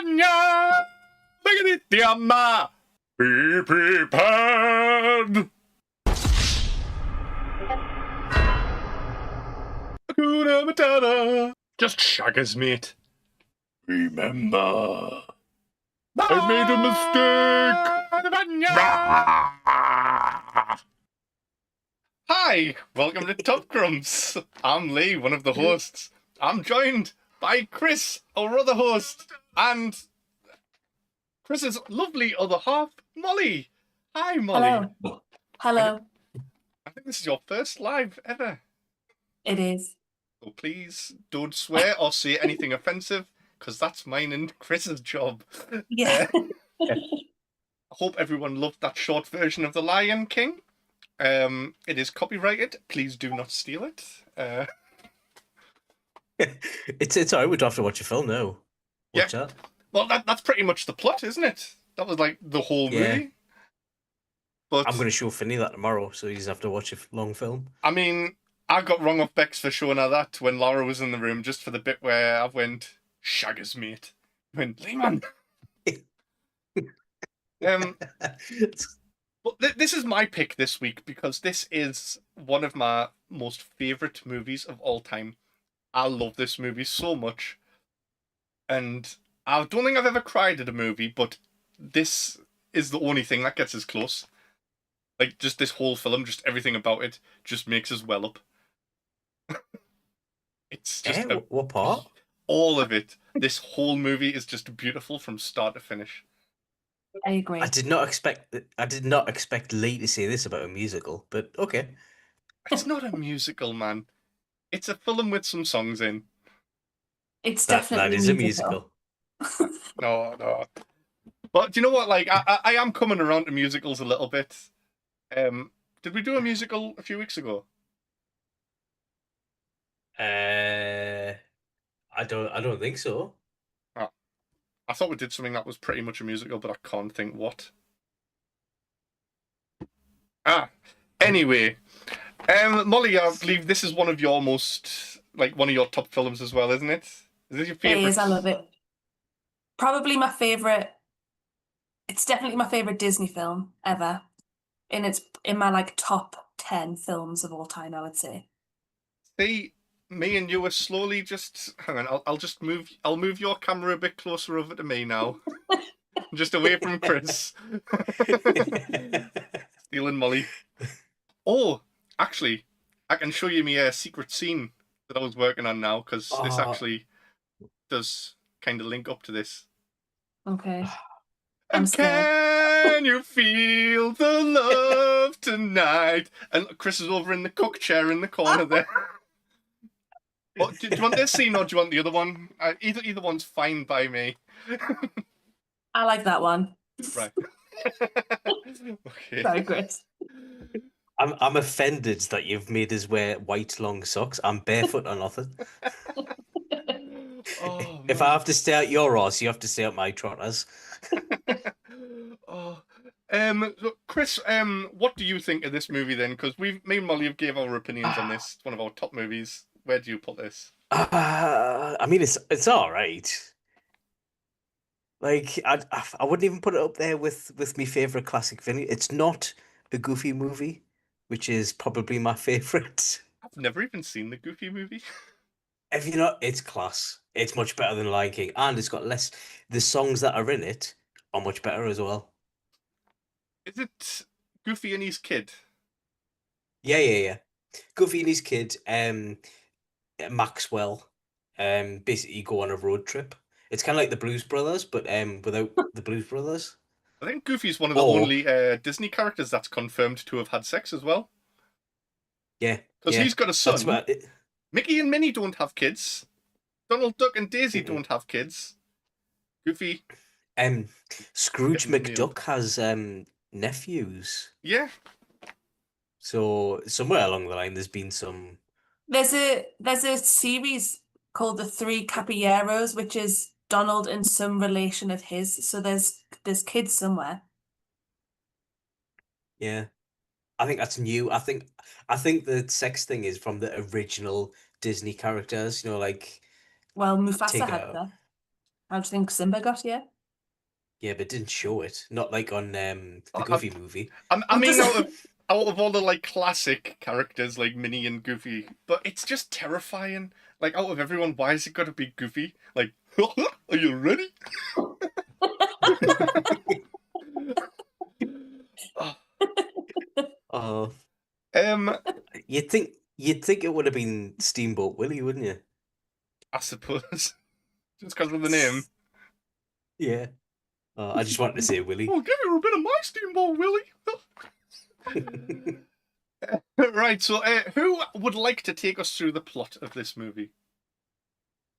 Savannah! Begitiama! Be prepared! Hakuna Matata! Just shag us, mate. Remember, I made a mistake! Hi, welcome to Top Grumps. I'm Lee, one of the hosts. I'm joined by Kris, our other host, and Chris's lovely other half, Mollie. Hi, Mollie. Hello. Hello. I think this is your first live ever. It is. So please don't swear or say anything offensive, because that's mine and Chris's job. Yeah. I hope everyone loved that short version of The Lion King. It is copyrighted. Please do not steal it. It's alright. We don't have to watch a film now. Watch that. Well, that's pretty much the plot, isn't it? That was like the whole movie. But I'm going to show Finney that tomorrow, so he's have to watch a long film. I mean, I got wrong off Bex for showing her that when Laura was in the room, just for the bit where I went, "Shaggers, mate." I went, "Lehman." But this is my pick this week because this is one of my most favourite movies of all time. I love this movie so much. And I don't think I've ever cried at a movie, but this is the only thing that gets us close. Like, just this whole film, just everything about it, just makes us well up. It's just... what part? All of it. This whole movie is just beautiful from start to finish. I agree. I did not expect Lee to say this about a musical, but okay. It's not a musical, man. It's a film with some songs in. It's definitely that is a musical. No. But do you know what? Like, I am coming around to musicals a little bit. Did we do a musical a few weeks ago? I don't think so. Oh, I thought we did something that was pretty much a musical, but I can't think what. Anyway, Mollie, I believe this is one of your one of your top films as well, isn't it? Is this your favorite? It is. I love it. Probably my favorite. It's definitely my favorite Disney film ever, and it's in my like top 10 films of all time, I would say. See, me and you are slowly just hang on. I'll move your camera a bit closer over to me now, just away from Kris. Stealing Mollie. Oh, actually, I can show you my secret scene that I was working on now because this actually does kind of link up to this. Okay. And can you feel the love tonight? And Kris is over in the cook chair in the corner there. Well, do you want this scene or do you want the other one? Either one's fine by me. I like that one. Right. Okay. Sorry, Kris. I'm offended that you've made us wear white long socks. I'm barefoot or nothing. Oh, if I have to stay out your arse, you have to stay out my trotters. Look, Kris, what do you think of this movie then? Because me and Mollie have gave our opinions on this. It's one of our top movies. Where do you put this? I mean, it's all right. Like I wouldn't even put it up there with my favorite classic film. It's not a Goofy movie, which is probably my favorite. I've never even seen the Goofy movie. If you know, it's class. It's much better than Lion King, and it's got less. The songs that are in it are much better as well. Is it Goofy and his kid? Yeah. Goofy and his kid, Maxwell, basically go on a road trip. It's kind of like the Blues Brothers, but without the Blues Brothers. I think Goofy's one of the only Disney characters that's confirmed to have had sex as well. Yeah. Because he's got a son. Mickey and Minnie don't have kids. Donald Duck and Daisy don't have kids. Goofy. Scrooge McDuck has nephews. Yeah. So somewhere along the line, there's been some. There's a series called The Three Caballeros, which is Donald and some relation of his. So there's kids somewhere. Yeah, I think that's new. I think the sex thing is from the original Disney characters. You know, like Well, Mufasa had that. How do you think Simba got here? Yeah, but didn't show it. Not like on the Goofy movie. I Well, mean, does- out of all the like classic characters like Minnie and Goofy, but it's just terrifying. Like out of everyone, why is it got to be Goofy? Like, are you ready? Oh, Oh, um, you'd think it would have been Steamboat Willie, wouldn't you? I suppose just because of the name. Yeah. I just wanted to say Willie. Oh, give me a bit of my steamboat, Willie. Right. So, who would like to take us through the plot of this movie?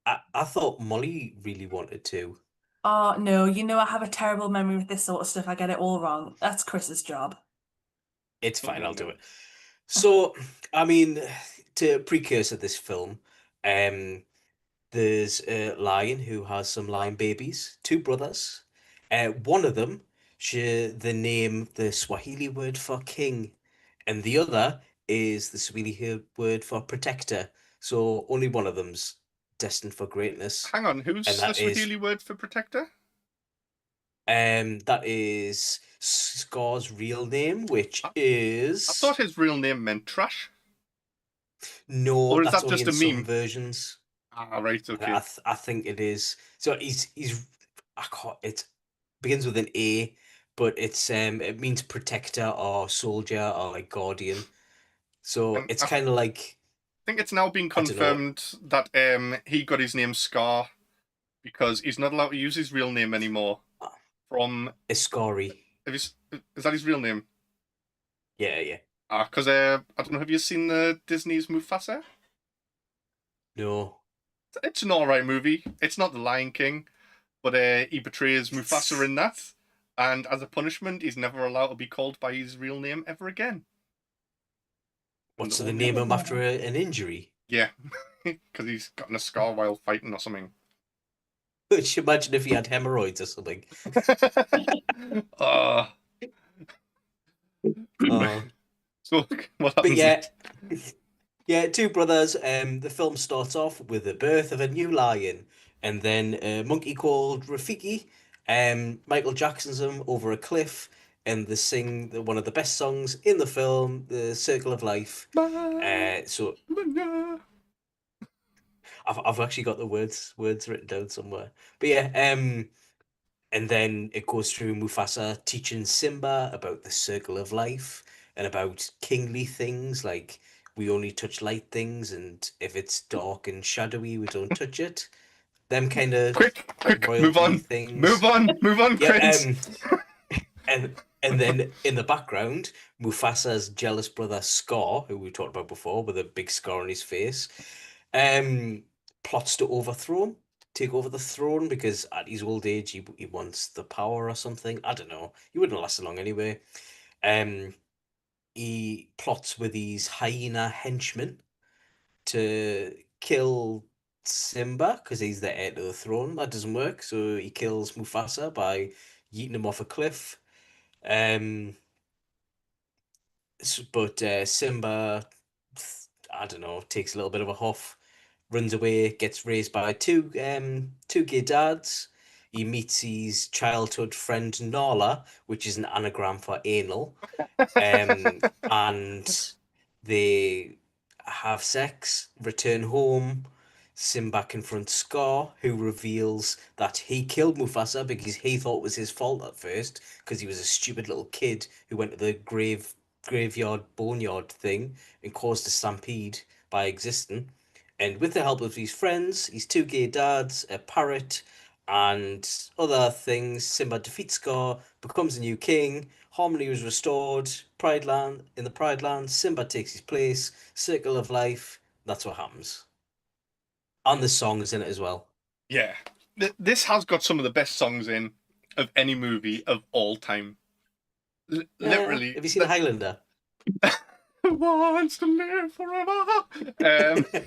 I thought Molly really wanted to. Oh no, I have a terrible memory with this sort of stuff. I get it all wrong. That's Chris's job. It's fine, Oh, I'll do no. it. So, I mean, to precursor this film, there's a lion who has some lion babies, two brothers. One of them, they name the Swahili word for king, and the other is the Swahili word for protector. So only one of them's destined for greatness, Hang on, and who's the Swahili word for protector? that is Scar's real name, which I is thought his real name meant trash. no, Or is that's that only just in a some meme? versions. Ah, right, I, okay. I think it is. So he's I can't, it begins with an A, but it means protector or soldier or like guardian. So And it's I kind of like think it's now been I don't know, confirmed that he got his name Scar because he's not allowed to use his real name anymore. From Iscari. is that his real name? Yeah, yeah. Ah, because I don't know. Have you seen the Disney's Mufasa? No. It's an alright movie. It's not The Lion King, but he betrays Mufasa in that, and as a punishment, he's never allowed to be called by his real name ever again. And What's the the only name him after an injury? yeah, because he's gotten a scar while fighting or something. Which imagine if he had hemorrhoids or something. uh, Uh, so what but happens yeah, next? yeah, two brothers. The film starts off with the birth of a new lion, and then a monkey called Rafiki. Michael Jackson's him over a cliff, and they sing one of the best songs in the film, "The Circle of Life." So I've actually got the words written down somewhere. But yeah, and then it goes through Mufasa teaching Simba about the circle of life and about kingly things like we only touch light things, and if it's dark and shadowy, we don't touch it. Them kind of Quick, royalty things. move on, Yeah, Chris. and then in the background, Mufasa's jealous brother Scar, who we talked about before, with a big scar on his face, um, plots to overthrow him, take over the throne because at his old age he wants the power or something. I don't know. He wouldn't last long anyway. Um, he plots with his hyena henchmen to kill Simba because he's the heir to the throne. That doesn't work, so he kills Mufasa by yeeting him off a cliff. Um, but Simba, I don't know, takes a little bit of a huff, runs away, gets raised by two gay dads. He meets his childhood friend Nala, which is an anagram for anal, and they have sex, return home. Simba confronts Scar, who reveals that he killed Mufasa because he thought it was his fault at first, because he was a stupid little kid who went to the graveyard boneyard thing and caused a stampede by existing. And with the help of his friends, his two gay dads, a parrot, and other things, Simba defeats Scar, becomes the new king. Harmony was restored. Pride Land in the Pride Land, Simba takes his place. Circle of Life. That's what happens. And the songs in it as well. Yeah, this has got some of the best songs in of any movie of all time. Literally, Have you seen Highlander? wants to live forever.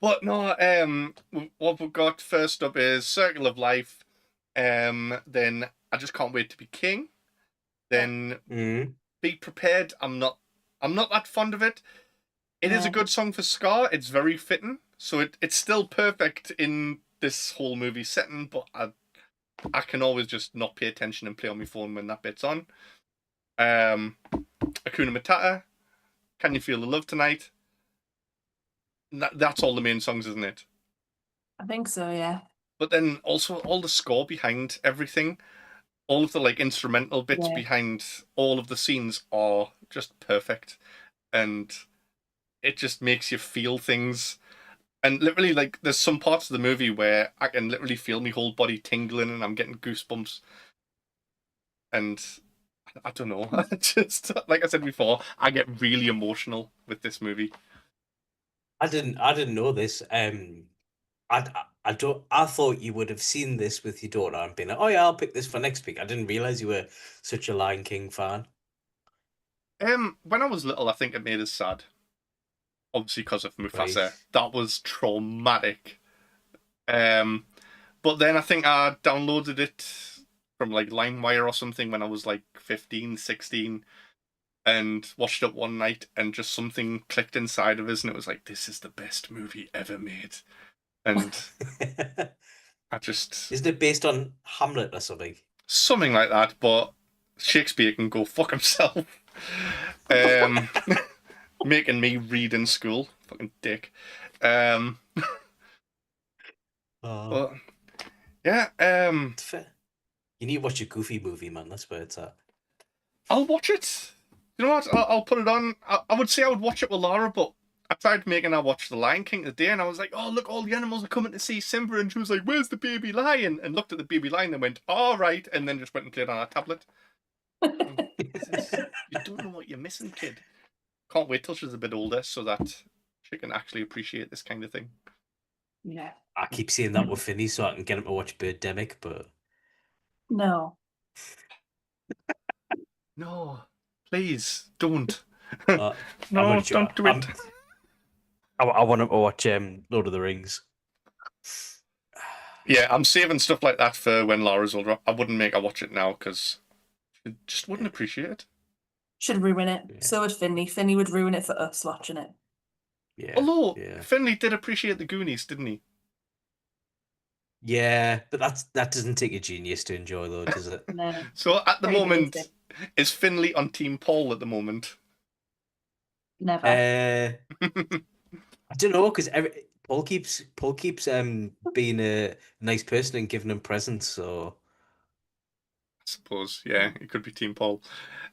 But no, what we've got first up is Circle of Life. Then I just can't wait to be king. Then Mm. Be Prepared. I'm not that fond of it. It is a Yeah. good song for Scar. It's very fitting, so it's still perfect in this whole movie setting, but I can always just not pay attention and play on my phone when that bit's on. Hakuna Matata, Can You Feel the Love Tonight? That's all the main songs, isn't it? I think so, yeah. But then also all the score behind everything, all of the like instrumental bits Yeah. behind all of the scenes are just perfect, and it just makes you feel things. And literally, like, there's some parts of the movie where I can literally feel my whole body tingling and I'm getting goosebumps. And I don't know, just like I said before, I get really emotional with this movie. I didn't know this. I don't. I thought you would have seen this with your daughter and been like, "Oh yeah, I'll pick this for next week." I didn't realize you were such a Lion King fan. When I was little, I think it made us sad. Obviously, because of Mufasa, Right. that was traumatic. But then I think I downloaded it from like LimeWire or something when I was like 15, 16, and watched it one night, and just something clicked inside of us, and it was like, this is the best movie ever made. And I just... Isn't it based on Hamlet or something? Something like that, but Shakespeare can go fuck himself. Making me read in school. Fucking dick. Oh, But yeah, it's fair. You need to watch a Goofy movie, man. That's where it's at. I'll watch it. You know what? I'll put it on. I would say I would watch it with Lara, but I tried making her watch The Lion King today, and I was like, oh, look, all the animals are coming to see Simba, and she was like, where's the baby lion? And looked at the baby lion and went, all right, and then just went and played on her tablet. You don't know what you're missing, kid. Can't wait till she's a bit older so that she can actually appreciate this kind of thing. Yeah. I keep saying that with Finney so I can get him to watch Birdemic, but No. No, please don't. I'm No, gonna try. don't do it. I want him to watch Lord of the Rings. Yeah, I'm saving stuff like that for when Lara's older. I wouldn't make her watch it now because she just wouldn't appreciate it. Should ruin it. Yeah. So would Finley. Finley would ruin it for us watching it. Yeah. Although yeah. Finley did appreciate the Goonies, didn't he? Yeah, but that doesn't take a genius to enjoy, though, does it? No. So at the Very moment, basic. is Finley on Team Paul at the moment? Never. I don't know, because Paul keeps being a nice person and giving him presents, so I suppose, yeah, it could be Team Paul.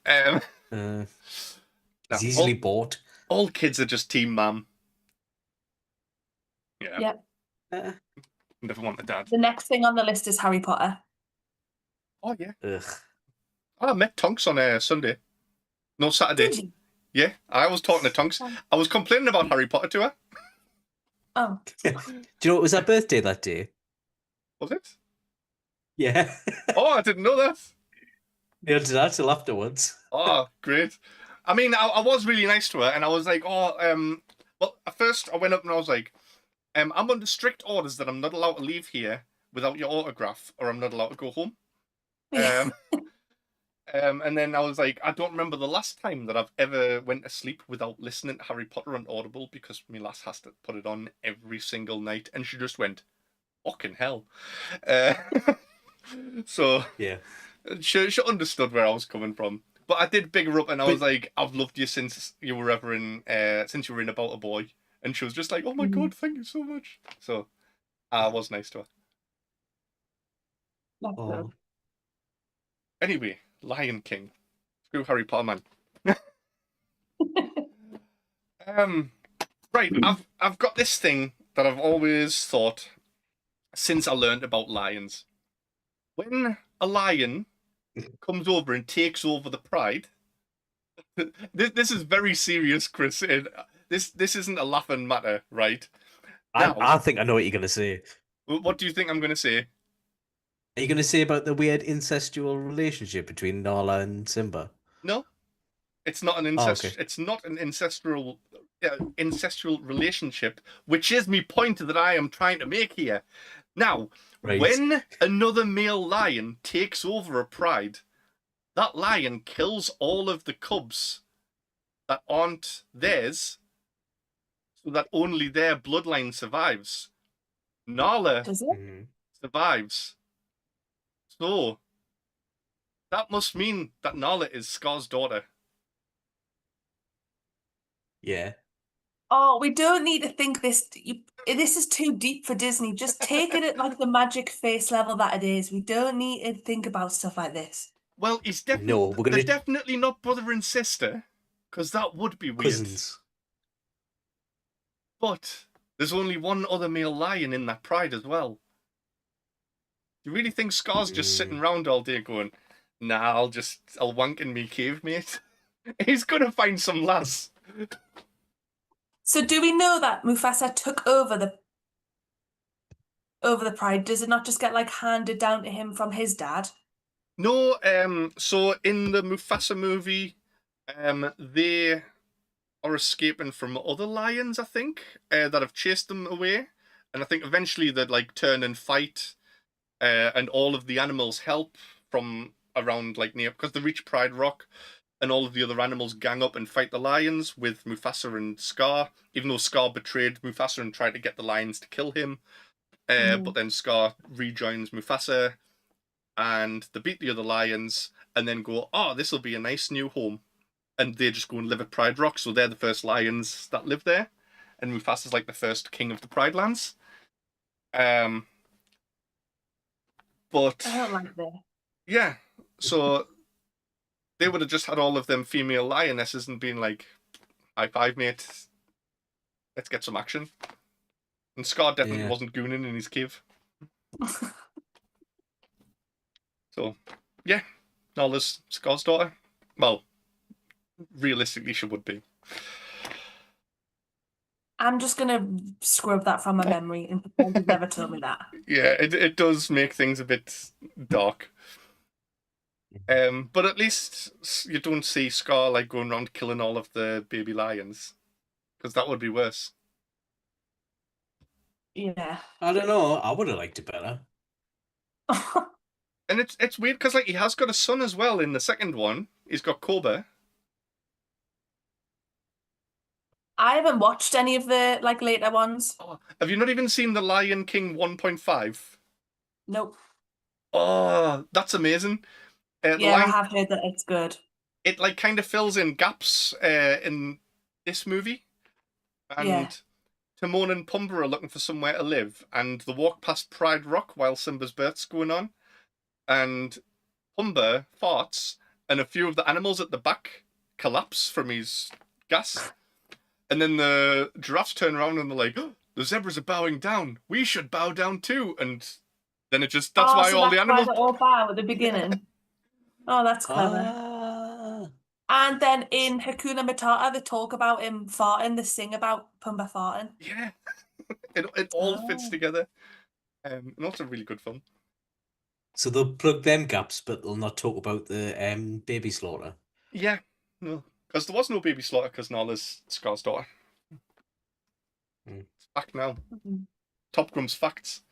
he's No, easily bought. all kids are just Team Mum. Yeah, Yep. never want a dad. The next thing on the list is Harry Potter. Oh yeah, Ugh. I met Tonks on Sunday. No, Saturday. Did you? Yeah, I was talking to Tonks. I was complaining about Harry Potter to her. Oh. Do you know it was her birthday that day? Was it? Yeah. Oh, I didn't know that. Yeah, did that till afterwards. Oh, great. I mean, I was really nice to her, and I was like, well, at first I went up and I was like, I'm under strict orders that I'm not allowed to leave here without your autograph, or I'm not allowed to go home. Yeah. And then I was like, I don't remember the last time that I've ever went to sleep without listening to Harry Potter on Audible, because my lass has to put it on every single night, and she just went, fucking hell. So Yeah. she understood where I was coming from. But I did big her up, and I was like, I've loved you since you were in About a Boy. And she was just like, oh my God, thank you so much. So I was nice to her. That's Oh. good. Anyway, Lion King. Screw Harry Potter, man. Right, I've got this thing that I've always thought since I learned about lions. When a lion comes over and takes over the pride, this is very serious, Chris. This isn't a laughing matter, right? Now, I think I know what you're going to say. what do you think I'm going to say? Are you going to say about the weird incestual relationship between Nala and Simba? No, it's not an Oh, okay. It's not an incestual relationship, which is my point that I am trying to make here. Now, Right. when another male lion takes over a pride, that lion kills all of the cubs that aren't theirs, so that only their bloodline survives. Nala Does it? Mhm. survives. So that must mean that Nala is Scar's daughter. Yeah. Oh, we don't need to think this. This is too deep for Disney. Just take it at like the magic face level that it is. We don't need to think about stuff like this. Well, he's No, definitely we're they're gonna definitely not brother and sister, because that would be weird. cousins. But there's only one other male lion in that pride as well. Do you really think Scar's just sitting around all day going, "Nah, I'll wank in me cave, mate"? He's gonna find some lass. So do we know that Mufasa took over the pride? Does it not just get like handed down to him from his dad? No, so in the Mufasa movie, they are escaping from other lions, I think, that have chased them away. And I think eventually they'd like turn and fight, and all of the animals help from around like near, because they reach Pride Rock, and all of the other animals gang up and fight the lions with Mufasa and Scar, even though Scar betrayed Mufasa and tried to get the lions to kill him. But then Scar rejoins Mufasa, and they beat the other lions, and then go, "Oh, this will be a nice new home." And they just go and live at Pride Rock, so they're the first lions that live there. And Mufasa's like the first king of the Pride Lands. But I don't like this. yeah, so they would have just had all of them female lionesses and been like, "High five, mate. Let's get some action." And Scar definitely Yeah. wasn't gooning in his cave. So, yeah, Nala's Scar's daughter. Well, realistically, she would be. I'm just gonna scrub that from my memory and pretend you've never told me that. Yeah, it does make things a bit dark. But at least you don't see Scar like going around killing all of the baby lions, because that would be worse. Yeah. I don't know. I would have liked it better. And it's weird because like he has got a son as well in the second one. He's got Koba. I haven't watched any of the like later ones. Oh, have you not even seen The Lion King 1.5? Nope. Oh, that's amazing. The Yeah, I Lion, have heard that it's good. it like kind of fills in gaps in this movie, and Yeah. Timon and Pumbaa are looking for somewhere to live, and they walk past Pride Rock while Simba's birth's going on, and Pumbaa farts, and a few of the animals at the back collapse from his gas. And then the giraffes turn around and they're like, "Oh, the zebras are bowing down. We should bow down too." And then that's why so all the that's why animals. they all bow at the beginning. Oh, that's clever. Ah. And then in Hakuna Matata, they talk about him farting. They sing about Pumbaa farting. Yeah, it all fits Oh. together. And also really good fun. So they'll plug them gaps, but they'll not talk about the baby slaughter. Yeah, no, because there was no baby slaughter because Nala's Scar's daughter. Mm. It's back now. Mhm. Top Grumps facts.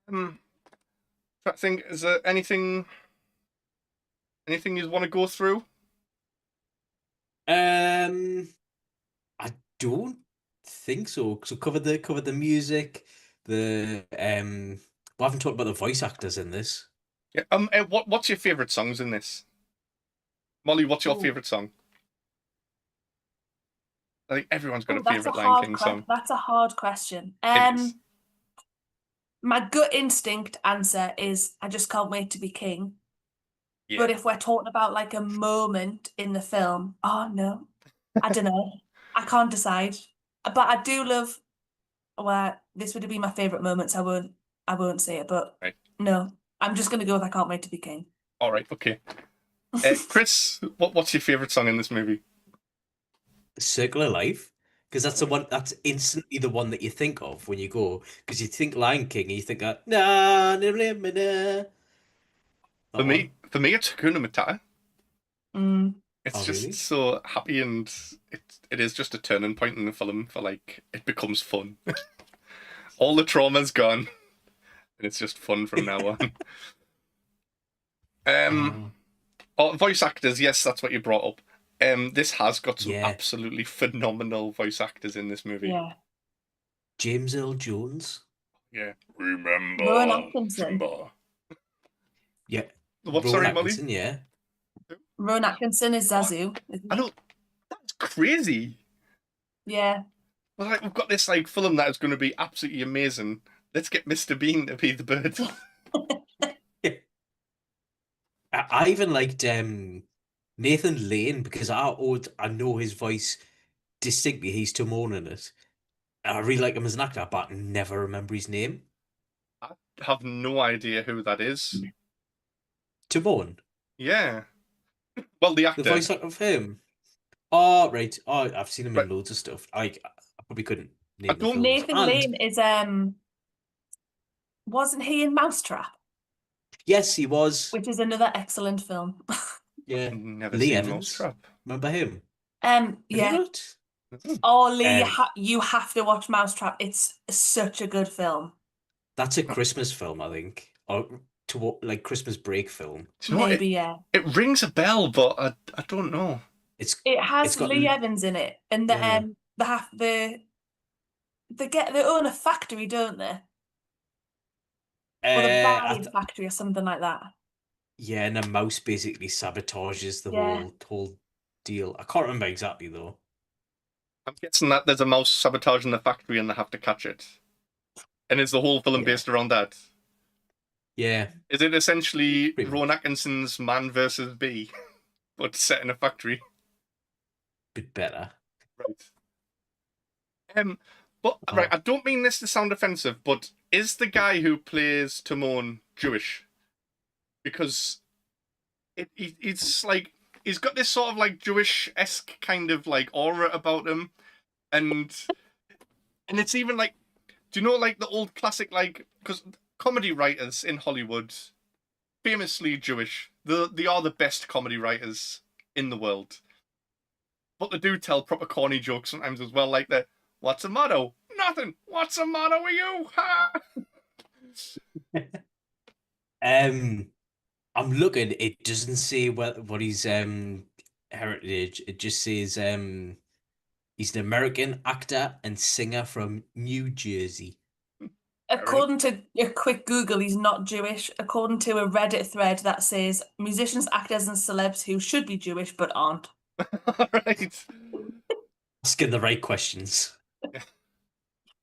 Trying to think, is there anything you want to go through? I don't think so. So cover the music, the we haven't talked about the voice actors in this. Yeah. What's your favorite songs in this? Molly, what's your Ooh. favorite song? I think everyone's got Oh, a that's favorite a Lion hard King song. That's a hard question. It is. My gut instinct answer is I just can't wait to be king. Yeah. But if we're talking about like a moment in the film, oh no, I don't know. I can't decide. But I do love where this would be my favorite moments. I won't say it, but Right. no, I'm just gonna go with I can't wait to be king. All right. Okay. Kris, what's your favorite song in this movie? Circle of Life, because that's the one that's instantly the one that you think of when you go, because you think Lion King and you think that na na na na na. That one. For me, it's Hakuna Matata. Mm. It's Oh, just really? so happy, and it is just a turning point in the film for like it becomes fun. All the trauma's gone, and it's just fun from now on. Voice actors, yes, that's what you brought up. This has got some Yeah. absolutely phenomenal voice actors in this movie. Yeah. James Earl Jones. Yeah. Remember Rowan Atkinson. Simba. Yeah. What, Rowan sorry, Molly? Atkinson, yeah. Rowan Atkinson is Zazu. I know, that's crazy. Yeah. Well, like, we've got this like film that is going to be absolutely amazing. Let's get Mr. Bean to be the bird. I even liked Nathan Lane because I know his voice distinctly. He's Timon in it. And I really like him as an actor, but I never remember his name. I have no idea who that is. Timon, Yeah. Well, the the actor. voice actor of him. Oh, right. Oh, I've seen him Right. in loads of stuff. I probably couldn't I name the don't- films. Nathan And Lane is wasn't he in Mousetrap, yes, he was. which is another excellent film. Yeah. Never Lee seen Evans. Mousetrap. Remember him? Have you Yeah. not? Oh, Lee, Um, you have to watch Mousetrap. It's such a good film. That's a Christmas film, I think, or like Christmas break film. Do you know what? Maybe, yeah. It rings a bell, but I don't know. It has got Lee l- Evans in it, and Yeah. they own a factory, don't they? Or the Valiant factory or something like that. Yeah, and a mouse basically sabotages the Yeah. whole deal. I can't remember exactly though. I'm guessing that there's a mouse sabotaging the factory and they have to catch it. And is the whole film Yeah. based around that? Yeah, Is it essentially Pretty Rowan Atkinson's Man versus Bee, but set in a factory? bit better. Right. But right, I don't mean this to sound offensive, but is the guy who plays Timon Jewish? Because it's like he's got this sort of like Jewish-esque kind of like aura about him, and it's even like, do you know like the old classic like, because comedy writers in Hollywood, famously Jewish, they are the best comedy writers in the world, but they do tell proper corny jokes sometimes as well, like the "What's the motto? Nothing. What's the motto with you?" Ha! I'm looking. It doesn't say what his heritage. It just says he's an American actor and singer from New Jersey. According to a quick Google, he's not Jewish. According to a Reddit thread that says musicians, actors, and celebs who should be Jewish but aren't. Right. Asking the right questions.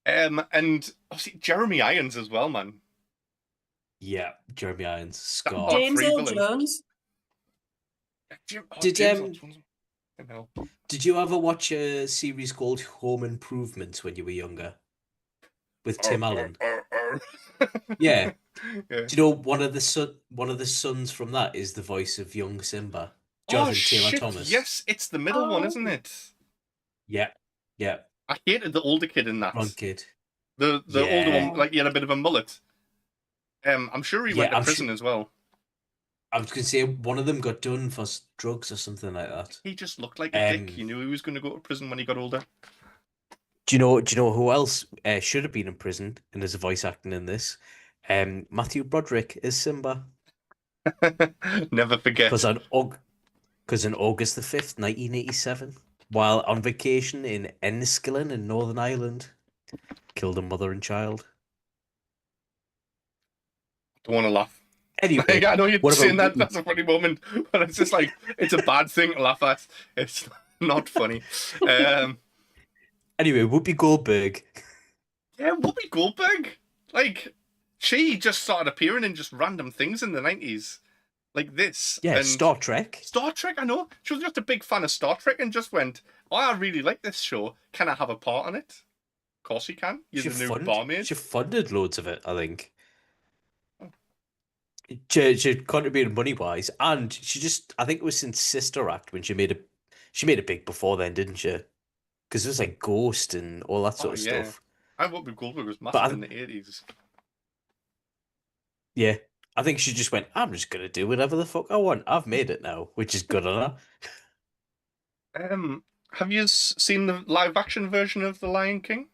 And obviously Jeremy Irons as well, man. Yeah, Jeremy Irons, Scar. Oh, James free Earl villain. Jones. Did James Earl Jones. Did you ever watch a series called Home Improvement when you were younger? With Tim Allen? Yeah. Yeah. Do you know one of the sons from that is the voice of young Simba? Jonathan Taylor shit, Thomas. yes, it's the middle one, isn't it? Yeah. Yeah. I hated the older kid in that. Wrong kid. The older Yeah. one, like he had a bit of a mullet. I'm sure he went to prison as well. I was going to say one of them got done for drugs or something like that. He just looked like a dick. You knew he was going to go to prison when he got older. Do you know who else should have been in prison and is voice acting in this? Matthew Broderick is Simba. Never forget. Because on August the 5th, 1987, while on vacation in Enniskillen in Northern Ireland, killed a mother and child. Don't want to laugh. Anyway, I know you're saying that's a funny moment, but it's just like, it's a bad thing to laugh at. It's not funny. Anyway, Whoopi Goldberg. Yeah, Whoopi Goldberg. Like, she just started appearing in just random things in the 90s. Like this. Yeah, and Star Trek. Star Trek, I know. She was just a big fan of Star Trek and just went, "Oh, I really like this show. Can I have a part on it?" Of course you can. You're the new barmaid. She funded loads of it, I think. She contributed money-wise, and I think it was since Sister Act when she made it big before then, didn't she? Because it was like Ghost and all that sort of stuff. I Whoopi Goldberg was massive in the 80s. Yeah. I think she just went, I'm just going to do whatever the fuck I want. I've made it now, which is good on her. Have you seen the live-action version of The Lion King?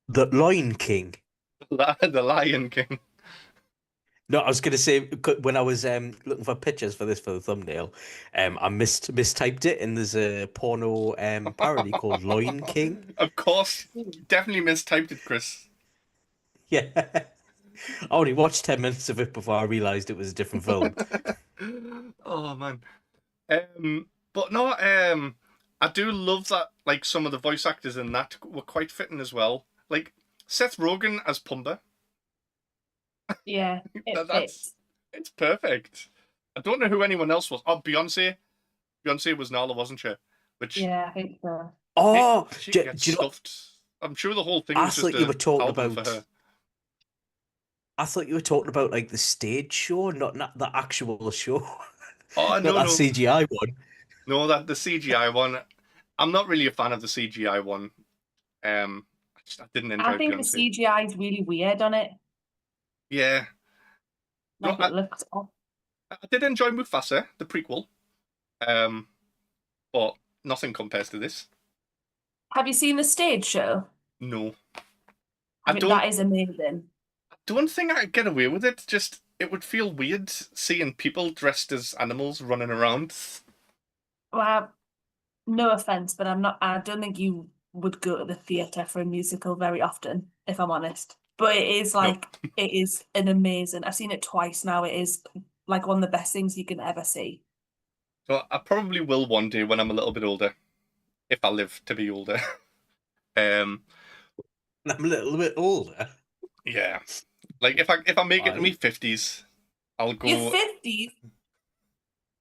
The Lion King? The Lion King. No, I was going to say, when I was looking for pictures for the thumbnail, I mistyped it, and there's a porno parody called Lion King. Of course. Definitely mistyped it, Chris. Yeah. I only watched 10 minutes of it before I realized it was a different film. Oh man. But no, I do love that. Like some of the voice actors in that were quite fitting as well. Like Seth Rogen as Pumbaa. Yeah, it That's fits. it's perfect. I don't know who anyone else was. Oh, Beyonce. Beyonce was Nala, wasn't she? Which Yeah, I think so. Oh, she do, gets do you know? stuffed. I'm sure the whole thing I was just thought you were a talking album for about. her. I thought you were talking about like the stage show, not the actual show, Oh not no that no CGI one. no, that the CGI one. I'm not really a fan of the CGI one. I didn't I enjoy think the Beyonce. CGI is really weird on it. Yeah, no, Like it looks off. I did enjoy Mufasa, the prequel. Um, but nothing compares to this. Have you seen the stage show? No, I I mean, don't. that is amazing. Don't think I could get away with it. Just it would feel weird seeing people dressed as animals running around. Well, no offense, but I don't think you would go to the theatre for a musical very often, if I'm honest. But it is No, like, it is an amazing. I've seen it twice now. It is like one of the best things you can ever see. so I probably will one day when I'm a little bit older, if I live to be older. um, I'm a little bit older. yeah, like if I make it to me Right. 50s, I'll You're go. 50.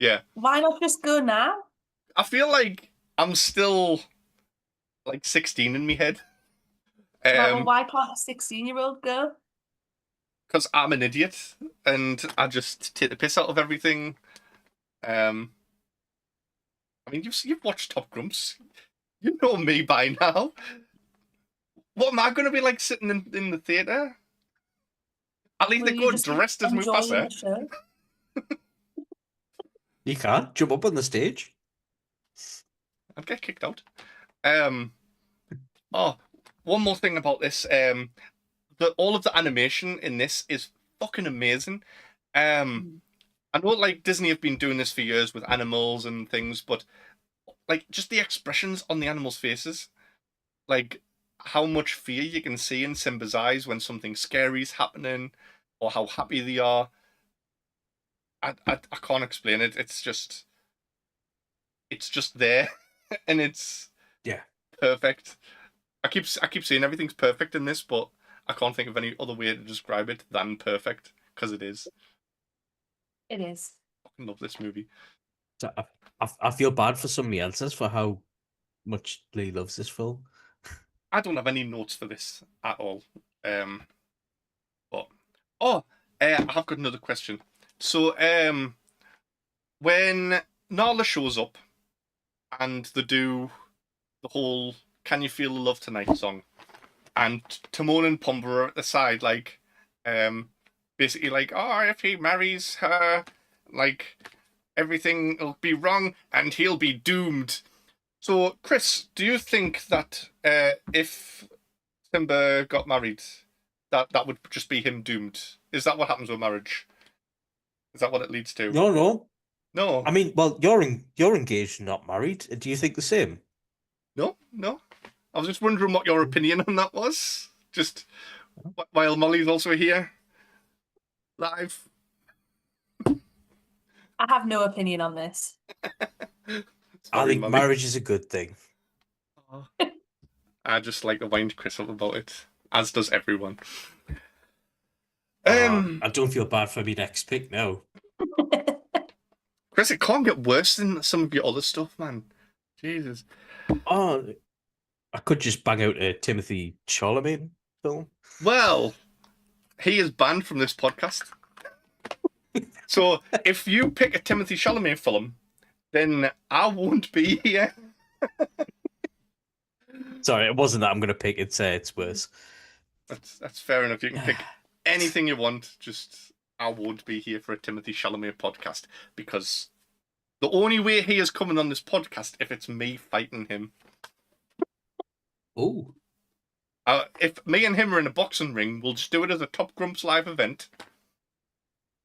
Yeah, Why not just go now? I feel like I'm still like 16 in my head. Right, well, why can't a 16-year-old go? Because I'm an idiot and I just take the piss out of everything. Um, I mean, you've watched Top Grumps. You know me by now. What am I going to be like sitting in the theatre? I'll either Will you go just be dressed as enjoying Mufasa. the show? You can't jump up on the stage. I'd get kicked out. Um. Oh, one more thing about this. All of the animation in this is fucking amazing. Um. Mm. I know like Disney have been doing this for years with animals and things, but like just the expressions on the animals' faces, like how much fear you can see in Simba's eyes when something scary's happening, or how happy they are. I can't explain it. It's just there, and it's Yeah. perfect. I keep saying everything's perfect in this, but I can't think of any other way to describe it than perfect because it is. It is. I fucking love this movie. So I feel bad for somebody else's for how much Lee loves this film. I don't have any notes for this at all. But oh, I have got another question. So when Nala shows up and they do the whole "Can You Feel the Love Tonight" song, and Timon and Pumbaa are at the side, like, basically like, oh, if he marries her, like, everything will be wrong and he'll be doomed. So, Kris, do you think that if Simba got married, that would just be him doomed? Is that what happens with marriage? Is that what it leads to? No. No, I mean, well, you're engaged, not married. Do you think the same? no. I was just wondering what your opinion on that was. Just while Mollie's also here, live. I have no opinion on this. I Sorry, think Mollie. marriage is a good thing. I just like to wind Kris up about it, as does everyone. I don't feel bad for my next pick now. Kris, it can't get worse than some of your other stuff, man. Jesus. Oh, I could just bang out a Timothy Chalamet film. Well, he is banned from this podcast. So if you pick a Timothy Chalamet film, then I won't be here. Sorry, it wasn't that I'm going to pick. It's worse. That's fair enough. You can pick anything you want. Just I won't be here for a Timothy Chalamet podcast because the only way he is coming on this podcast if it's me fighting him. Oh, If me and him are in a boxing ring, we'll just do it as a Top Grumps live event,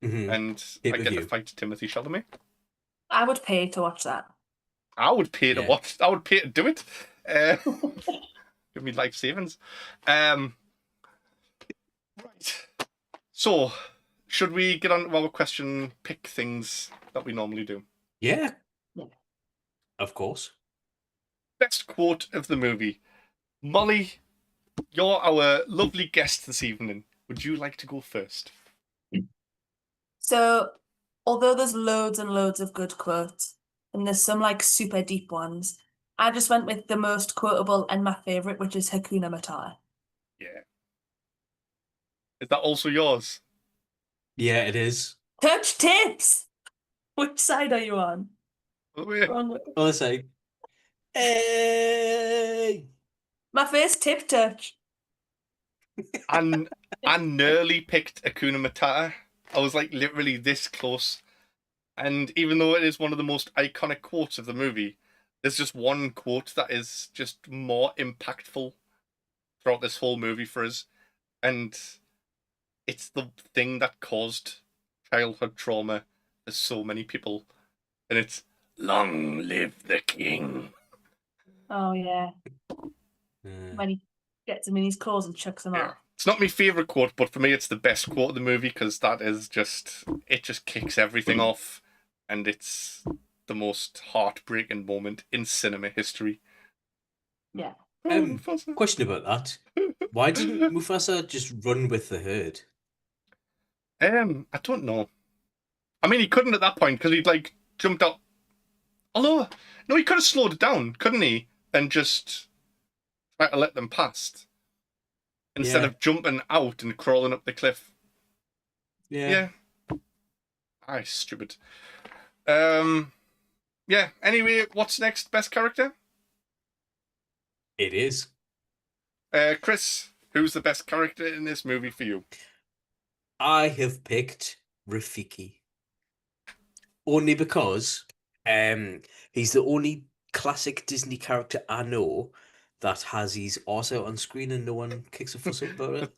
and I get to fight Timothy Chalamet. I would pay to watch that. I would pay to Yeah. watch. I would pay to do it. Give me life savings. Right. So, should we get on to our question, pick things that we normally do? Yeah, Yeah. of course. Best quote of the movie. Molly, you're our lovely guest this evening. Would you like to go first? So, although there's loads and loads of good quotes, and there's some like super deep ones, I just went with the most quotable and my favorite, which is Hakuna Matata. Yeah. Is that also yours? Yeah, it is. Touch tips! Which side are you on? Wait. Wrong way. Honestly. Hey! My first tip touch. And I nearly picked Akuna Matata. I was like literally this close. And even though it is one of the most iconic quotes of the movie, there's just one quote that is just more impactful throughout this whole movie for us. And it's the thing that caused childhood trauma for so many people. And it's "Long live the king." Oh yeah, Uh, when he gets him in his claws and chucks him Yeah. out. It's not my favourite quote, but for me it's the best quote of the movie because that is just, it just kicks everything off, and it's the most heartbreaking moment in cinema history. Yeah. Oh, Um, Mufasa. question about that. Why didn't Mufasa just run with the herd? I don't know. I mean, he couldn't at that point because he'd like jumped out. Although, no, he could have slowed it down, couldn't he? And just try to let them past instead Yeah. of jumping out and crawling up the cliff. Yeah. Aye, stupid. Yeah. Anyway, what's next? Best character? It is. Kris, who's the best character in this movie for you? I have picked Rafiki. Only because he's the only classic Disney character I know that has his arse out on screen and no one kicks a fuss up about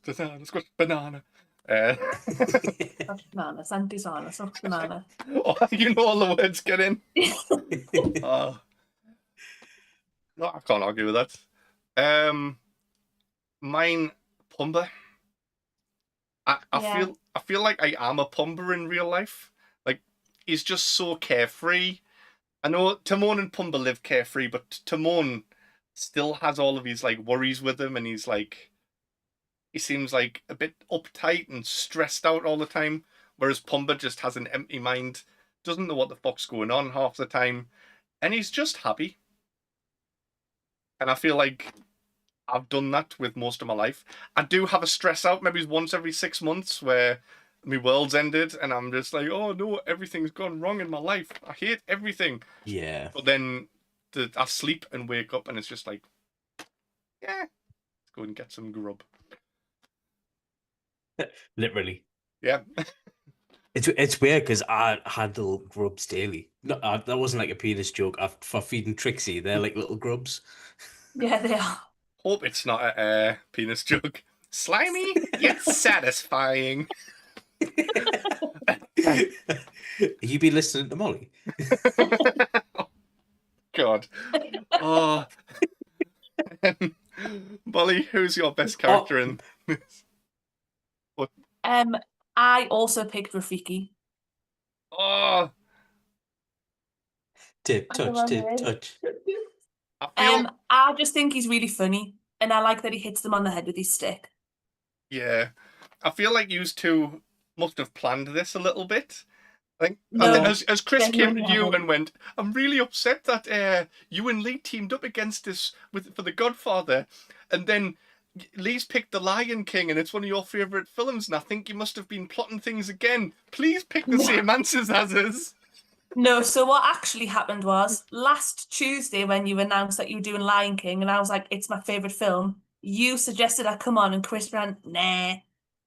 Banana. Soft banana, Santi Sana, soft banana. Oh, you know all the words, get in. it. No, I can't argue with that. Mine, Pumbaa. I Yeah. feel like I am a Pumbaa in real life. Like, he's just so carefree. I know Timon and Pumbaa live carefree, but Timon still has all of his like worries with him, and he's like, he seems like a bit uptight and stressed out all the time. Whereas Pumbaa just has an empty mind, doesn't know what the fuck's going on half the time, and he's just happy. And I feel like I've done that with most of my life. I do have a stress out maybe once every 6 months where my world's ended and I'm just like, oh no, everything's gone wrong in my life. I hate everything. Yeah. But then I sleep and wake up and it's just like, yeah, let's go and get some grub. Literally. Yeah. It's weird because I handle grubs daily. No, that wasn't like a penis joke. For feeding Trixie, they're like little grubs. Yeah, they are. Hope it's not a penis joke. Slimy yet satisfying. You been listening to Molly? God. Oh. Molly, who's your best character in this? I also picked Rafiki. Oh, Tip, That's the touch, wrong tip, way. touch. I feel I just think he's really funny, and I like that he hits them on the head with his stick. yeah. I feel like you two must have planned this a little bit. Like, No, as Kris came to genuinely you haven't. and went, I'm really upset that you and Lee teamed up against this for The Godfather, and then Lee's picked The Lion King, and it's one of your favourite films, and I think you must have been plotting things again. Please pick the same answers as us. No, so what actually happened was last Tuesday when you announced that you were doing Lion King, and I was like, it's my favourite film, you suggested I come on, and Kris went, nah.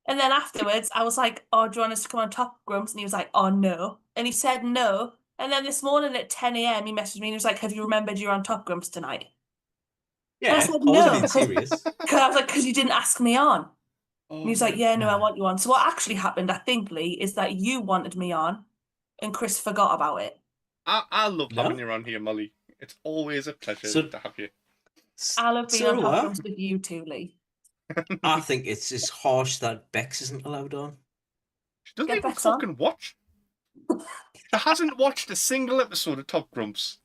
And then afterwards, I was like, oh, do you want us to come on Top Grumps? And he was like, oh, no. And he said no. And then this morning at 10 a.m., he messaged me and he was like, have you remembered you're on Top Grumps tonight? And I Yeah, said, I wasn't no. being serious. I was like, because you didn't ask me on. Oh, And he was like, yeah, no, I Ah. want you on. So what actually happened, I think, Lee, is that you wanted me on and Kris forgot about it. I love having No? you on here, Molly. It's always a pleasure So- to have you. I love being So on do Top I. Grumps with you too, Lee. I think it's just harsh that Bex isn't allowed on. She doesn't Get even Bex on. fucking watch. She hasn't watched a single episode of Top Grumps.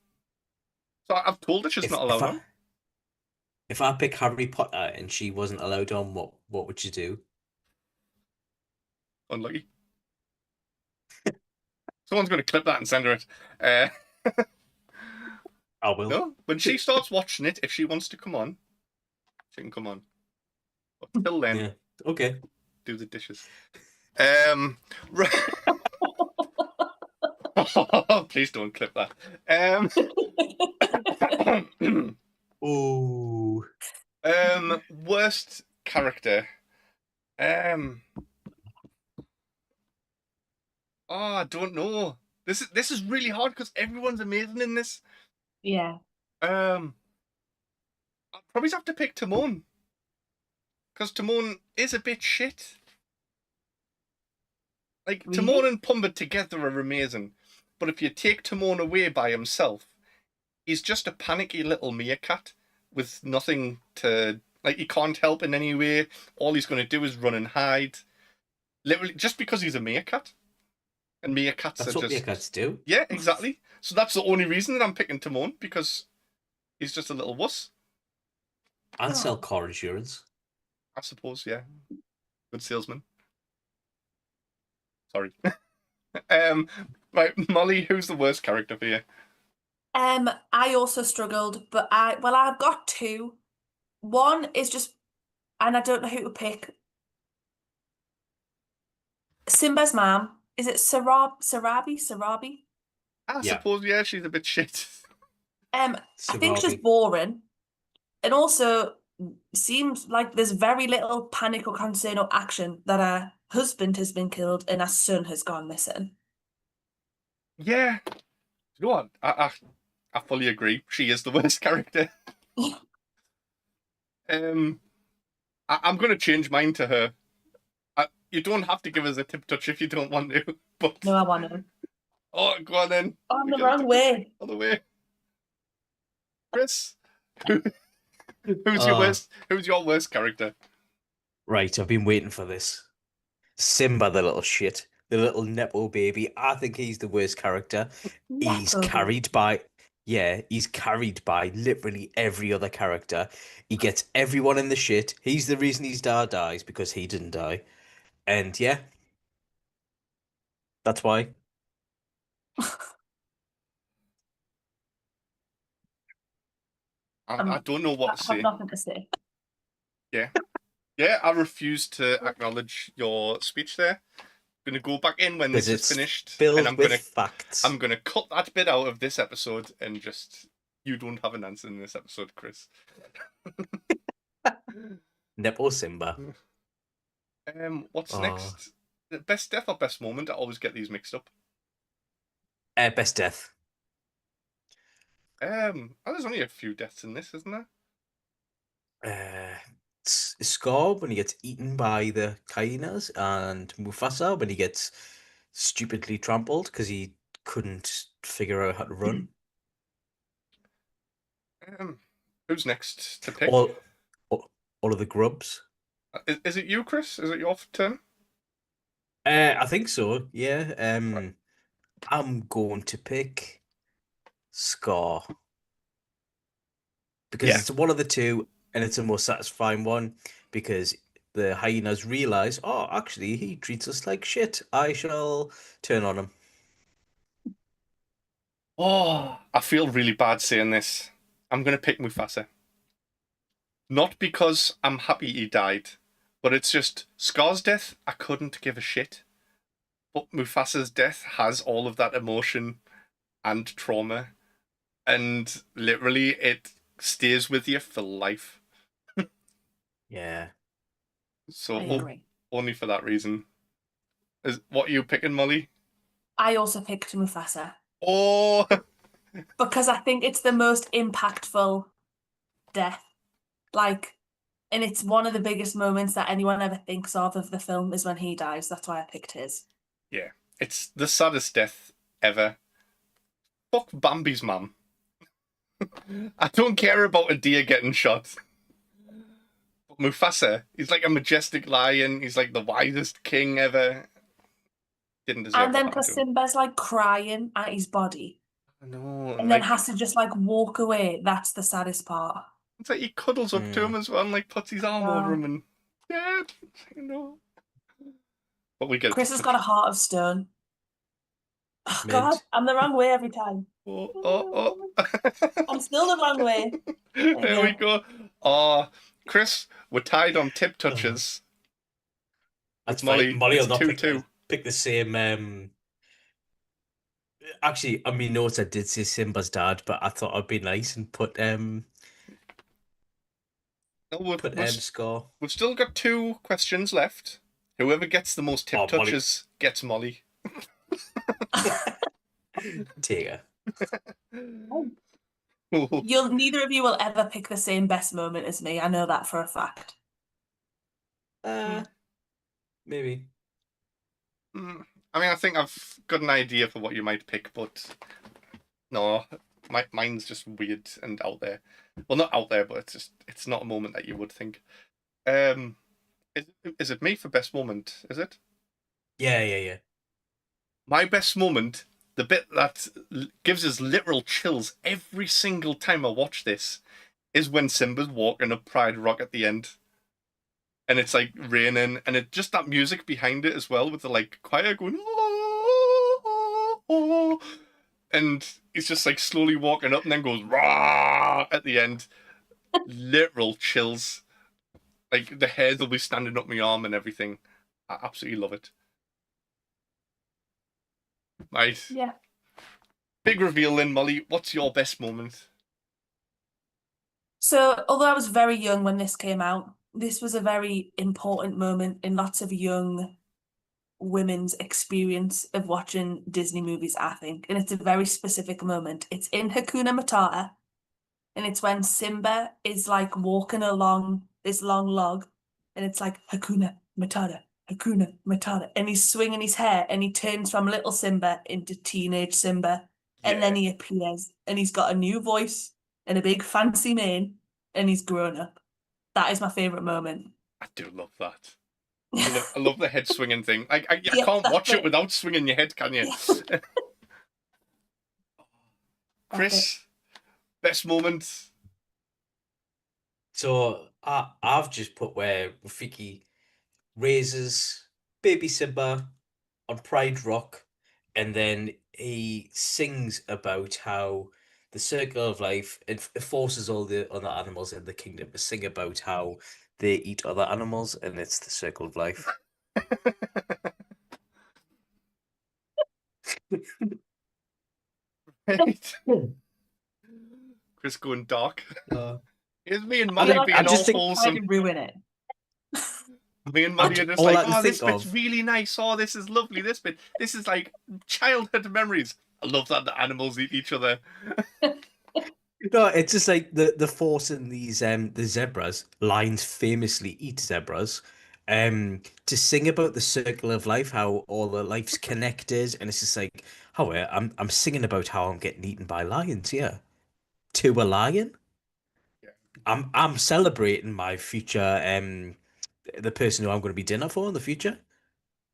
So I've told her she's If not if allowed I on. if I pick Harry Potter and she wasn't allowed on, what would you do? Unlucky. Someone's going to clip that and send her it. Uh, I will. no, when she starts watching it, if she wants to come on, she can come on. But till then, Yeah. Okay. do the dishes. Right. Please don't clip that. Oh. Worst character. I don't know. This is really hard because everyone's amazing in this. Yeah. I'll probably have to pick Timon. Because Timon is a bit shit. Like, Really? Timon and Pumbaa together are amazing. But if you take Timon away by himself, he's just a panicky little meerkat with nothing to... Like, he can't help in any way. All he's going to do is run and hide. Literally, just because he's a meerkat. And meerkats That's are what just... meerkats do. Yeah, exactly. So that's the only reason that I'm picking Timon, because he's just a little wuss. And Oh. sell car insurance. I suppose, yeah. Good salesman. Sorry. Right, Molly, who's the worst character for you? I also struggled, but I've got two. One is just, and I don't know who to pick. Simba's mom. Is it Sarabi? I Yeah. suppose, yeah, she's a bit shit. I think she's Sarabi. boring, and also seems like there's very little panic or concern or action that her husband has been killed and her son has gone missing. Yeah. You know what? I fully agree. She is the worst character. I'm going to change mine to her. You don't have to give us a tip touch if you don't want to, but... No, I want to. Oh, go on then. Oh, I'm We the get a wrong tip way. touch. Other way. Kris, who's your worst character? Right, I've been waiting for this. Simba, the little shit. The little Nepo baby. I think he's the worst character. He's Nepo carried by... Yeah, he's carried by literally every other character. He gets everyone in the shit. He's the reason his dad dies, because he didn't die. And yeah, that's why. I don't know what I to have say. nothing to say. Yeah. Yeah, I refuse to acknowledge your speech there. I'm going to go back in when this Because is it's finished, filled and with facts. I'm gonna cut that bit out of this episode and just... You don't have an answer in this episode, Kris. Nepo Simba. What's Oh. next? Best death or best moment? I always get these mixed up. Best death. There's only a few deaths in this, isn't there? Scar when he gets eaten by the hyenas, and Mufasa when he gets stupidly trampled because he couldn't figure out how to run. Who's next to pick? all of the grubs. Is it you, Kris? Is it your turn? I think so. Yeah. I'm going to pick Scar because Yeah. it's one of the two, and it's a more satisfying one because the hyenas realize, oh, actually, he treats us like shit. I shall turn on him. Oh, I feel really bad saying this. I'm gonna pick Mufasa. Not because I'm happy he died, but it's just Scar's death, I couldn't give a shit. But Mufasa's death has all of that emotion and trauma, and literally it stays with you for life. Yeah. So I agree. only for that reason. What are you picking, Molly? I also picked Mufasa Oh, because I think it's the most impactful death. Like, and it's one of the biggest moments that anyone ever thinks of the film is when he dies. That's why I picked his. yeah. It's the saddest death ever. Fuck Bambi's mum. I don't care about a deer getting shot. Mufasa. He's like a majestic lion. He's like the wisest king ever. Didn't deserve And what then happened because to him. Simba's like crying at his body I know, and and then like has to just like walk away. That's the saddest part. it's like he cuddles up to him as well, and like puts his arm over him, and yeah, you know. But we get Kris to has touch. got a heart of stone. Oh, God, Mid. I'm the wrong way every time. Oh. I'm still the wrong way. There we go. Oh, Kris, we're tied on tip Oh, touches. that's With Mollie, fine. Molly will it's not 2-2. pick the same. Actually, on my notes, I did say Simba's dad, but I thought I'd be nice and put No, score. we've still got 2 questions left. Whoever gets the most tip Oh, Molly. touches gets Mollie. Tigger. Neither of you will ever pick the same best moment as me. I know that for a fact. Maybe. I mean, I think I've got an idea for what you might pick, but no, mine's just weird and out there. Well, not out there, but it's not a moment that you would think. Is it me for best moment? Is it? Yeah. My best moment, the bit that gives us literal chills every single time I watch this, is when Simba's walking up Pride Rock at the end. And it's like raining, and it just that music behind it as well, with the like choir going, oh, and he's just like slowly walking up, and then goes rah at the end. Literal chills, like the hairs will be standing up my arm and everything. I absolutely love it. Right. Yeah. Big reveal then, Mollie. What's your best moment? So, although I was very young when this came out, this was a very important moment in lots of young women's experience of watching Disney movies, I think. And it's a very specific moment. It's in Hakuna Matata, and it's when Simba is like walking along this long log, and it's like Hakuna Matata, Hakuna Matata, and he's swinging his hair, and he turns from little Simba into teenage Simba, and then he appears, and he's got a new voice and a big fancy mane, and he's grown up. That is my favorite moment. I do love that. I love the head swinging thing. I Yeah, can't that's watch it it. without swinging your head, can you? Yeah. Kris, best moment. So I've just put where Rafiki raises baby Simba on Pride Rock, and then he sings about how the circle of life it forces all the other animals in the kingdom to sing about how they eat other animals, and it's the circle of life. Right. Kris going dark. Here's me and I Mollie think- being I all just think- wholesome. Trying to ruin it. Me and Mollie are just all like, I can oh, this think bit's of- really nice. Oh, this is lovely. This bit, this is like childhood memories. I love that the animals eat each other. No, it's just like the force in these the zebras. Lions famously eat zebras. To sing about the circle of life, how all the life's connected, and it's just like, oh, I'm singing about how I'm getting eaten by lions. Yeah, to a lion. Yeah. I'm celebrating my future. The person who I'm going to be dinner for in the future.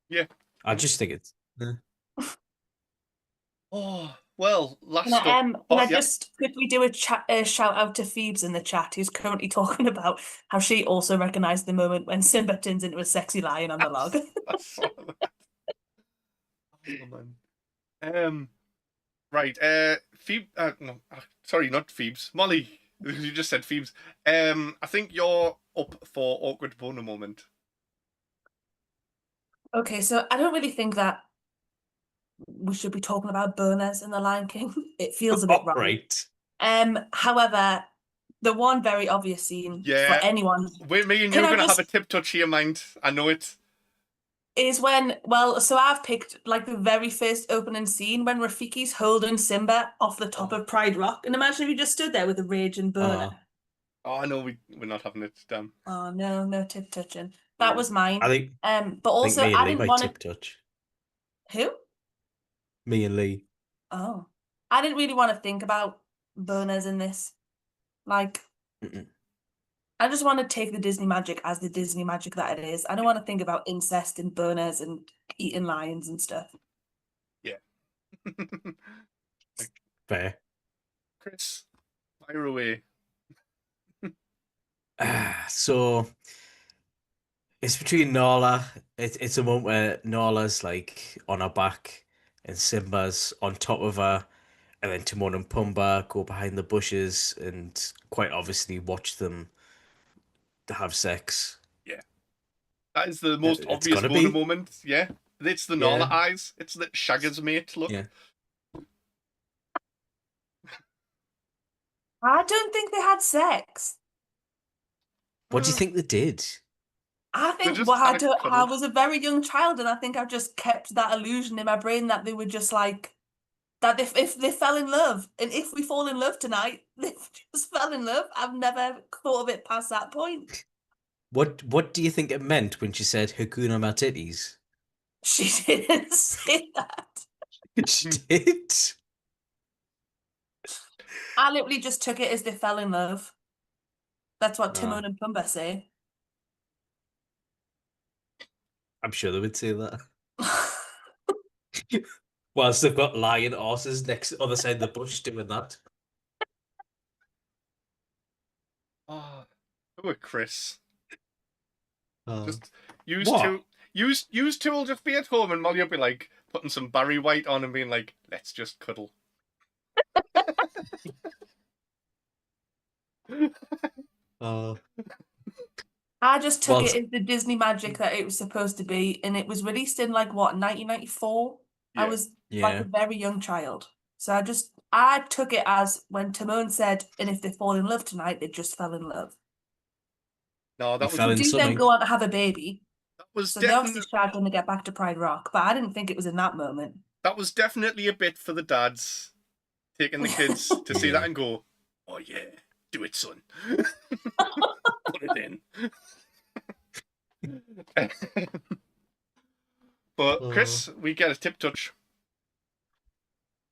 Yeah. I just think it's. Oh, well, last Can I, up. can Oh, I yeah. just quickly do a shout out to Phoebes in the chat, who's currently talking about how she also recognised the moment when Simba turns into a sexy lion on the log. I saw that. Oh, man. Right. Phoebe. No, sorry, not Phoebes. Mollie. You just said Phoebes. I think you're up for awkward boner moment. Okay, so I don't really think that we should be talking about boners in The Lion King. It feels a bit wrong. Right. However, the one very obvious scene for Yeah. anyone Wait, me and Can you're I gonna have just- a tip touch here, mind. I know it. is when, well, so I've picked like the very first opening scene when Rafiki's holding Simba off the top of Pride Rock. And imagine if you just stood there with a raging boner. Oh no, we're not having it. Damn. Oh no, no tip touching. That was mine. I think. But I think also me and I Lee didn't might want tip to. touch. Who? Me and Lee. Oh, I didn't really want to think about boners in this. Like, Mm-mm. I just want to take the Disney magic as the Disney magic that it is. I don't want to think about incest and boners and eating lions and stuff. Yeah. Fair. Kris, fire away. So it's between Nala. It's a moment where Nala's like on her back and Simba's on top of her, and then Timon and Pumbaa go behind the bushes and quite obviously watch them have sex. Yeah. That is the most It's obvious gotta Mona be. moment. Yeah. It's the Nala Yeah. eyes. It's the Shagger's mate look. Yeah. I don't think they had sex. What do you think they did? I They think just well, had a I cuddle. was a very young child, and I think I've just kept that illusion in my brain that they were just like that. If they fell in love, and if we fall in love tonight, they just fell in love. I've never thought of it past that point. What do you think it meant when she said Hakuna Matitties? She didn't say that. She did. I literally just took it as they fell in love. That's what Ah. Timon and Pumbaa say. I'm sure they would say that. Whilst they've got lion horses next other side of the bush doing that. Oh, poor Kris. Oh. Just use What? two. Use two will just be at home, and Molly will be like putting some Barry White on and being like, "Let's just cuddle." Oh. I just took Whilst it as the Disney magic that it was supposed to be, and it was released in like what, 1994? I Yeah. was like a yeah. very young child. So I took it as when Timon said, and if they fall in love tonight, they just fell in love. No, You that was fell They in do then something. go on to have a baby. that was So they obviously definitely shagged when they get back to Pride Rock, but I didn't think it was in that moment. that was definitely a bit for the dads taking the kids to see that Yeah. and go, "Oh yeah, do it, son." Put it in. But Oh. Kris, we get a tip touch.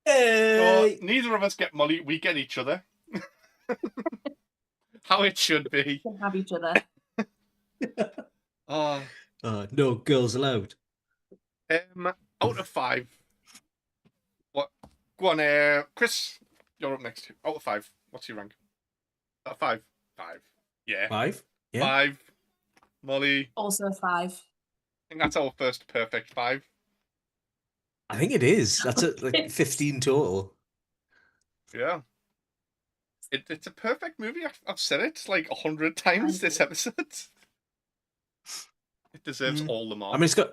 So Hey! neither of us get Molly. We get each other. How it should be. They have each other. Oh, No girls allowed. out of 5. What? Go on, Kris. You're up next. Out of 5. What's your rank? Out of 5. 5. Yeah. 5? Yeah. 5. Molly. Also 5. I think that's our first perfect 5. I think it is. That's like 15 total. Yeah. It's a perfect movie. I've said it like 100 times this episode. It deserves all the I marks. mean,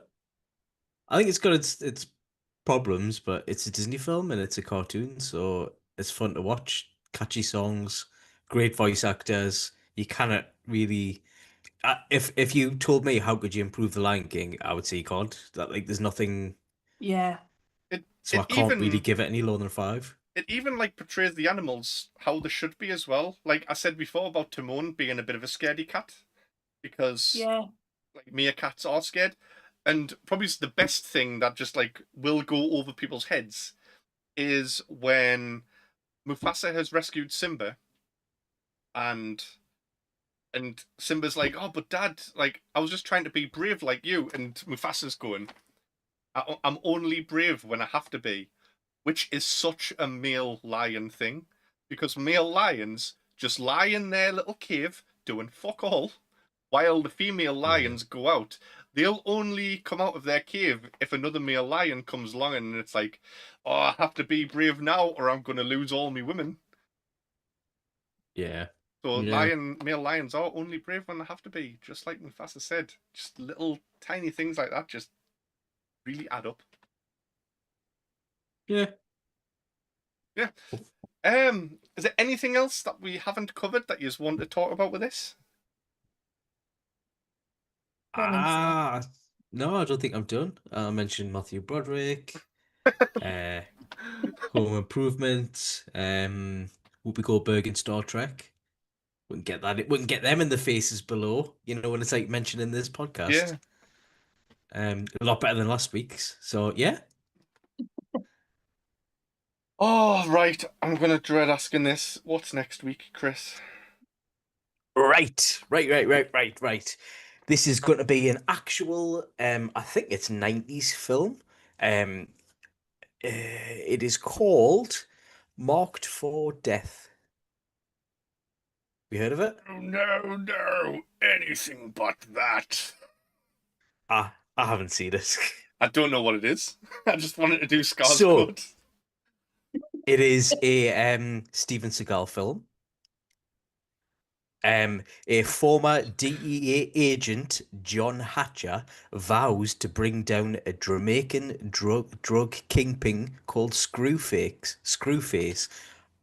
I think it's got its problems, but it's a Disney film and it's a cartoon, so it's fun to watch. Catchy songs, great voice actors. You cannot really. If you told me how could you improve The Lion King, I would say you can't. That like there's nothing, Yeah. so I can't really give it any lower than a 5. It even like portrays the animals how they should be as well. Like I said before about Timon being a bit of a scaredy cat because Yeah. like meerkats are scared, and probably the best thing that just like will go over people's heads is when Mufasa has rescued Simba, and Simba's like, "Oh, but Dad, like I was just trying to be brave like you," and Mufasa's going, "I'm only brave when I have to be." Which is such a male lion thing, because male lions just lie in their little cave doing fuck all, while the female lions go out. They'll only come out of their cave if another male lion comes along and it's like, "Oh, I have to be brave now or I'm going to lose all my women." Yeah. So Yeah. male lions are only brave when they have to be, just like Mufasa said. Just little tiny things like that just really add up. Yeah. Yeah. Is there anything else that we haven't covered that you just want to talk about with this? No, I don't think I'm done. I mentioned Matthew Broderick, Home Improvement, Whoopi Goldberg in Star Trek. Wouldn't get that. It wouldn't get them in the faces below. You know when it's like mentioned in this podcast. Yeah. A lot better than last week's. So yeah. Oh, right. I'm going to dread asking this. What's next week, Kris? Right. This is going to be an actual, I think it's 90s film. It is called Marked for Death. You heard of it? No, anything but that. I haven't seen it. I don't know what it is. I just wanted to do Scar's So- quote. It is a Steven Seagal film. A former DEA agent, John Hatcher, vows to bring down a Jamaican drug kingpin called Screwface,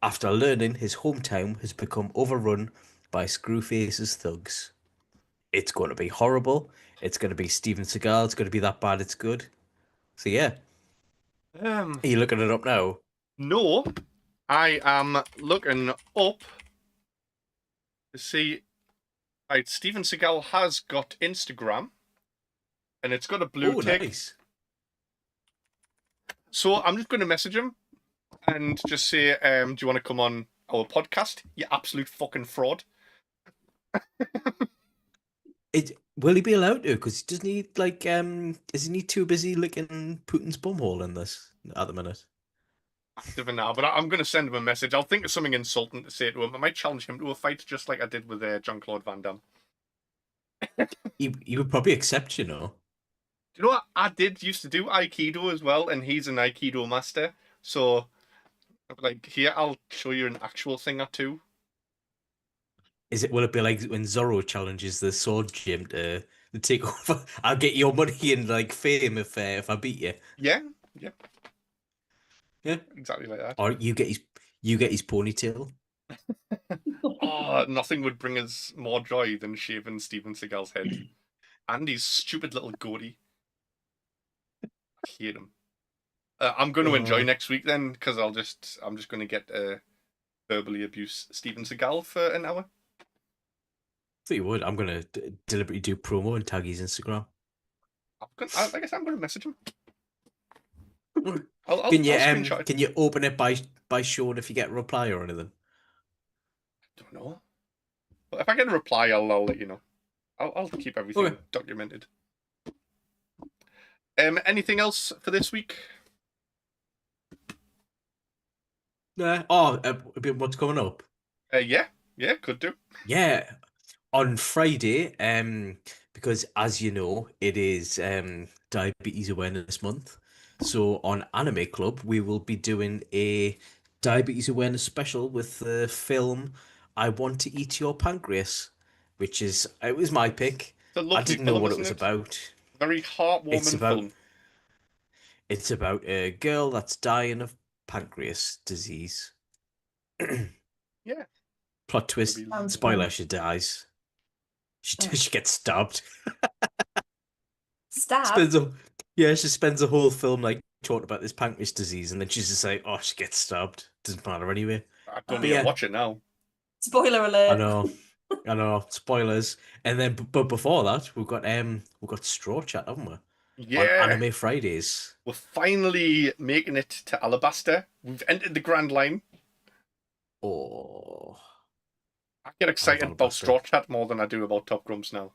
after learning his hometown has become overrun by Screwface's thugs. It's going to be horrible. It's going to be Steven Seagal. It's going to be that bad it's good. So yeah, are you looking it up now? No, I am looking up to see. Right, Steven Seagal has got Instagram, and it's got a blue tick. Nice. So I'm just going to message him and just say, do you want to come on our podcast? You absolute fucking fraud. Will he be allowed to? Because doesn't he isn't he too busy licking Putin's bumhole in this at the minute? Active now, but I'm going to send him a message. I'll think of something insulting to say to him. I might challenge him to a fight, just like I did with Jean-Claude Van Damme. He would probably accept, you know. Do you know what? I did used to do Aikido as well, and he's an Aikido master. So, like, here, I'll show you an actual thing or two. Will it be like when Zorro challenges the sword gym to take over? I'll get your money and like fame if I beat you. Yeah, Yeah, exactly like that. or you get his ponytail. Oh, nothing would bring us more joy than shaving Steven Seagal's head. And his stupid little goatee. I hate him. I'm going to enjoy next week then, because I'm just going to get verbally abuse Steven Seagal for an hour. I thought you would. I'm gonna deliberately do promo and tag his Instagram. Like I said, I'm going to message him. I'll Can you screenshot it. can you open it by showing if you get a reply or anything? I don't know. But if I get a reply, I'll let you know. I'll keep everything documented. Anything else for this week? Nah. What's coming up? Yeah, could do. Yeah, on Friday, because as you know, it is Diabetes Awareness Month. So on Anime Club, we will be doing a diabetes awareness special with the film I Want to Eat Your Pancreas, it was my pick. It's a lovely I didn't know film, what it isn't was it? about. Very heartwarming film. It's about a girl that's dying of pancreas disease. Yeah. Plot twist. Sounds Spoiler, fun. she dies. She gets stabbed. Stab? She spends the whole film like talking about this pancreas disease, and then she's just like, "Oh, she gets stabbed. Doesn't matter anyway." I don't need to watch it now. Spoiler alert. I know. Spoilers. And then, but before that, we've got Straw Chat, haven't we? Yeah. On Anime Fridays. We're finally making it to Alabaster. We've entered the Grand Line. Oh, I get excited about Straw Chat more than I do about Top Grumps now.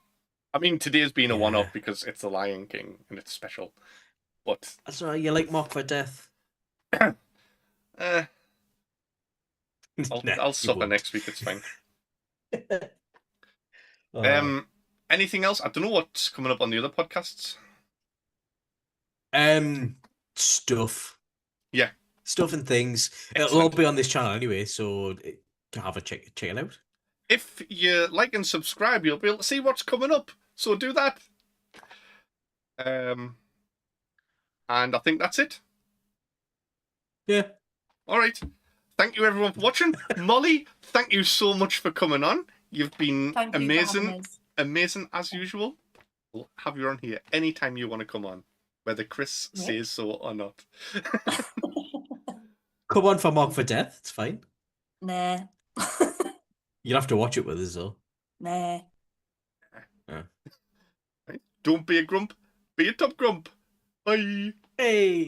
I mean, today's been a one-off because it's the Lion King and it's special. But that's right. You like Mark for Death? I'll suffer next week. It's fine. Anything else? I don't know what's coming up on the other podcasts. Stuff. Yeah. Stuff and things. Excellent. It'll all be on this channel anyway, so have a check it out. If you like and subscribe, you'll be able to see what's coming up. So do that. And I think that's it. Yeah. All right. Thank you everyone for watching. Molly, thank you so much for coming on. You've been amazing as usual. We'll have you on here anytime you want to come on, whether Kris says so or not. Come on for Mark for Death. It's fine. Nah. You'll have to watch it with us, though. Nah. Don't be a grump. Be a top grump. Bye. Hey.